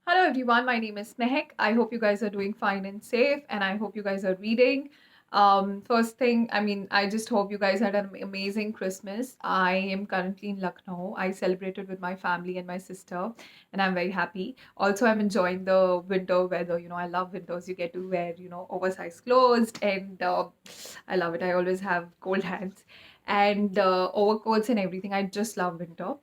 Hello everyone, my name is Mehek. I hope you guys are doing fine and safe, and I hope you guys are reading. First thing, I just hope you guys had an amazing Christmas. I am currently in Lucknow. I celebrated with my family and my sister, and I'm very happy. Also, I'm enjoying the winter weather. I love winters. You get to wear, oversized clothes, and I love it. I always have cold hands and overcoats and everything. I just love winter.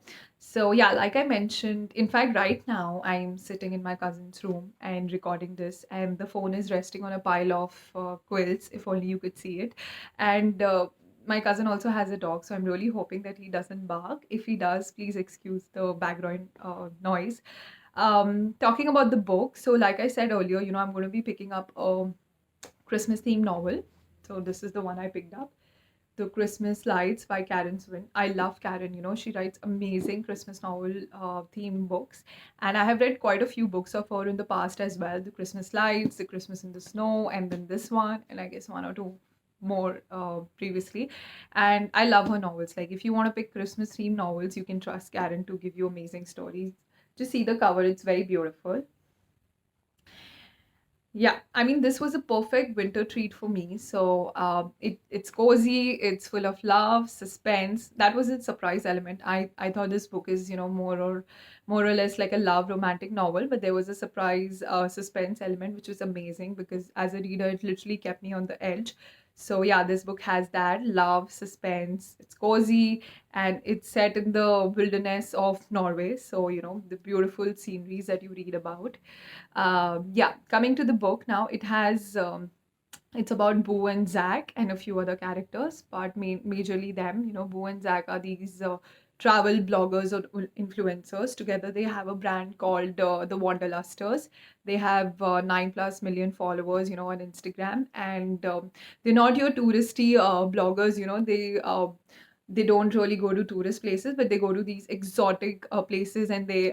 So yeah, like I mentioned, in fact, right now I'm sitting in my cousin's room and recording this, and the phone is resting on a pile of quilts. If only you could see it. And my cousin also has a dog, so I'm really hoping that he doesn't bark. If he does, please excuse the background noise. Talking about the book, so like I said earlier, I'm going to be picking up a Christmas themed novel. So this is the one I picked up, The Christmas Lights by Karen Swin. I love Karen, she writes amazing Christmas novel theme books. And I have read quite a few books of her in the past as well, The Christmas Lights, The Christmas in the Snow, and then this one, and I guess one or two more previously. And I love her novels. Like, if you want to pick Christmas themed novels, you can trust Karen to give you amazing stories. Just see the cover, it's very beautiful. Yeah, this was a perfect winter treat for me. So it's cozy, it's full of love, suspense. That was its surprise element. I thought this book is more or less like a love romantic novel, but there was a surprise suspense element which was amazing because as a reader, it literally kept me on the edge. So yeah, this book has that love, suspense. It's cozy and it's set in the wilderness of Norway. So the beautiful sceneries that you read about. Yeah, coming to the book now, it's about Boo and Zach and a few other characters, but majorly them. Boo and Zach are these travel bloggers or influencers. Together, they have a brand called the Wanderlusters. They have 9+ million followers, on Instagram, and they're not your touristy bloggers. They don't really go to tourist places, but they go to these exotic places and they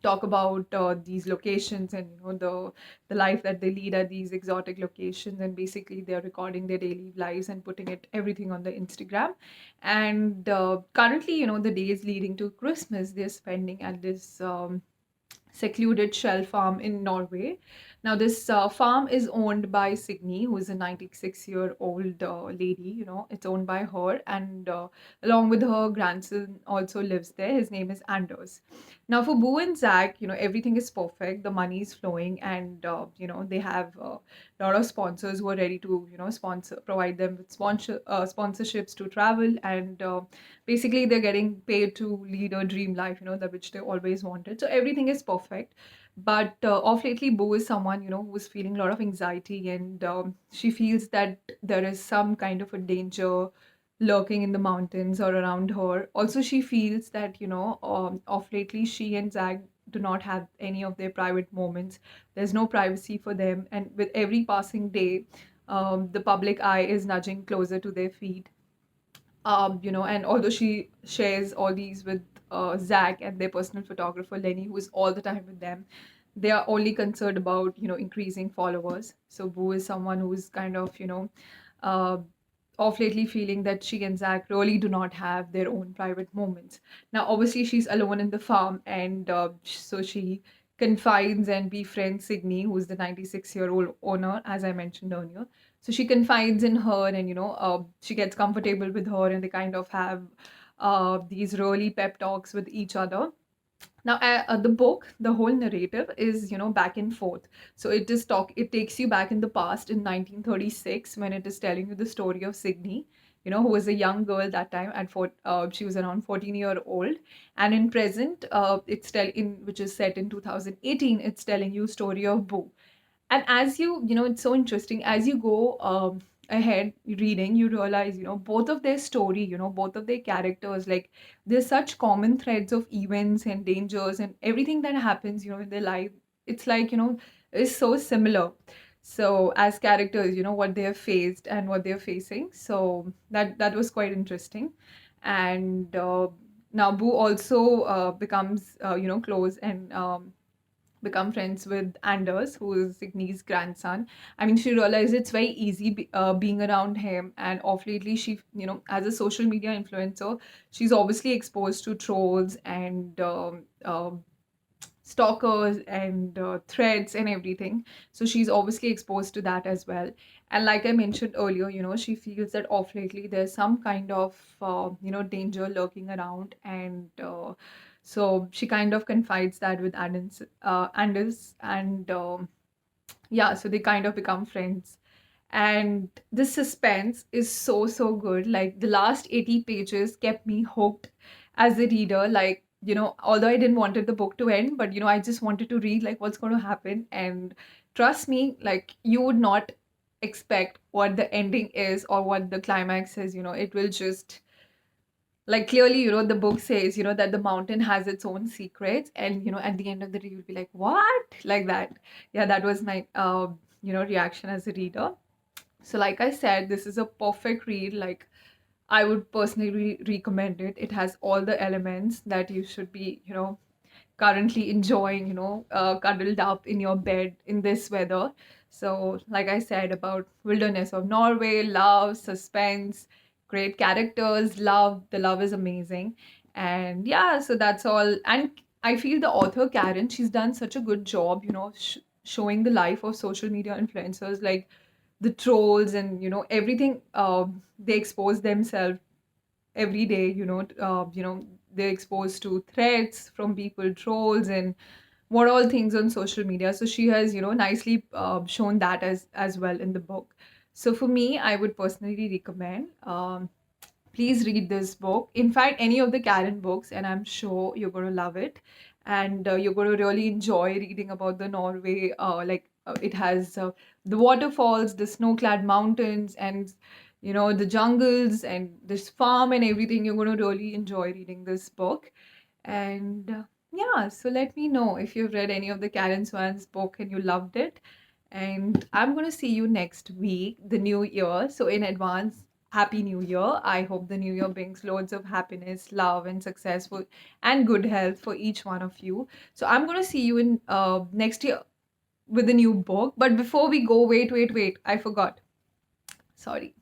talk about these locations and the life that they lead at these exotic locations, and basically they're recording their daily lives and putting it everything on the Instagram. And currently, the days leading to Christmas, they're spending at this secluded shell farm in Norway. Now, this farm is owned by Signy, who is a 96-year-old lady. It's owned by her, and along with her grandson also lives there. His name is Anders. Now, for Boo and Zach, everything is perfect. The money is flowing, and they have a lot of sponsors who are ready to provide them with sponsorships to travel, and basically they're getting paid to lead a dream life, that which they always wanted. So everything is perfect. But off lately, Boo is someone who's feeling a lot of anxiety, and she feels that there is some kind of a danger lurking in the mountains or around her. Also, she feels that off lately, she and Zach do not have any of their private moments. There's no privacy for them, and with every passing day, the public eye is nudging closer to their feet. And although she shares all these with Zach and their personal photographer Lenny, who is all the time with them, they are only concerned about increasing followers. So Boo is someone who is kind of uh, off lately feeling that she and Zach really do not have their own private moments. Now, obviously, she's alone in the farm, and so she confides and befriends Signy, who's the 96-year-old owner, as I mentioned earlier. So she confides in her, and she gets comfortable with her, and they kind of have these really pep talks with each other. Now, the book, the whole narrative is, back and forth. So it takes you back in the past in 1936 when it is telling you the story of Signy, who was a young girl that time she was around 14-year old. And in present, which is set in 2018, it's telling you story of Boo. And as it's so interesting as you go ahead reading, you realize both of their story, both of their characters, like there's such common threads of events and dangers and everything that happens in their life. It's like is so similar. So as characters, what they have faced and what they're facing, so that was quite interesting. And now Boo also becomes close and become friends with Anders, who is Signy's grandson. She realized it's very easy being around him. And off lately, she, as a social media influencer, she's obviously exposed to trolls and stalkers and threats and everything. So she's obviously exposed to that as well. And like I mentioned earlier, she feels that off lately there's some kind of danger lurking around, and so she kind of confides that with Anders, and yeah, so they kind of become friends. And the suspense is so so good. Like the last 80 pages kept me hooked as a reader. Like, although I didn't wanted the book to end, but I just wanted to read like what's going to happen. And trust me, like you would not expect what the ending is or what the climax is. It will just, like, clearly, the book says, that the mountain has its own secrets, and at the end of the day you'll be like, what, like that. Yeah, that was my reaction as a reader. So, like I said, this is a perfect read. Like, I would personally recommend it. It has all the elements that you should be, currently enjoying, cuddled up in your bed in this weather. So, like I said, about Wilderness of Norway, love, suspense, great characters, love. The love is amazing. And yeah, so that's all. And I feel the author, Karen, she's done such a good job, showing the life of social media influencers, like the trolls and everything. They expose themselves every day. They're exposed to threats from people, trolls, and what all things on social media. So she has nicely shown that as well in the book. So for me, I would personally recommend, please read this book. In fact, any of the Karen books, and I'm sure you're going to love it. And you're going to really enjoy reading about the Norway. It has the waterfalls, the snow-clad mountains, and the jungles and this farm and everything. You're going to really enjoy reading this book. And yeah, so let me know if you've read any of the Karen Swan's book and you loved it. And I'm going to see you next week, the new year. So, in advance, Happy New Year. I hope the new year brings loads of happiness, love, and success and good health for each one of you. So, I'm going to see you in next year with a new book. But before we go, wait, I forgot. Sorry.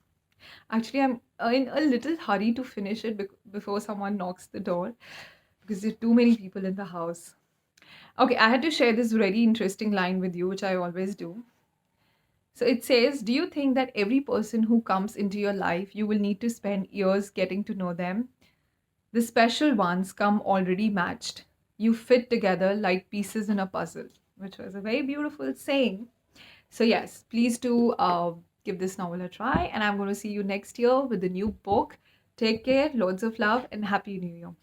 Actually, I'm in a little hurry to finish it before someone knocks the door because there are too many people in the house. Okay, I had to share this very interesting line with you, which I always do. So it says, do you think that every person who comes into your life, you will need to spend years getting to know them? The special ones come already matched. You fit together like pieces in a puzzle, which was a very beautiful saying. So, yes, please do give this novel a try. And I'm going to see you next year with a new book. Take care, loads of love, and Happy New Year.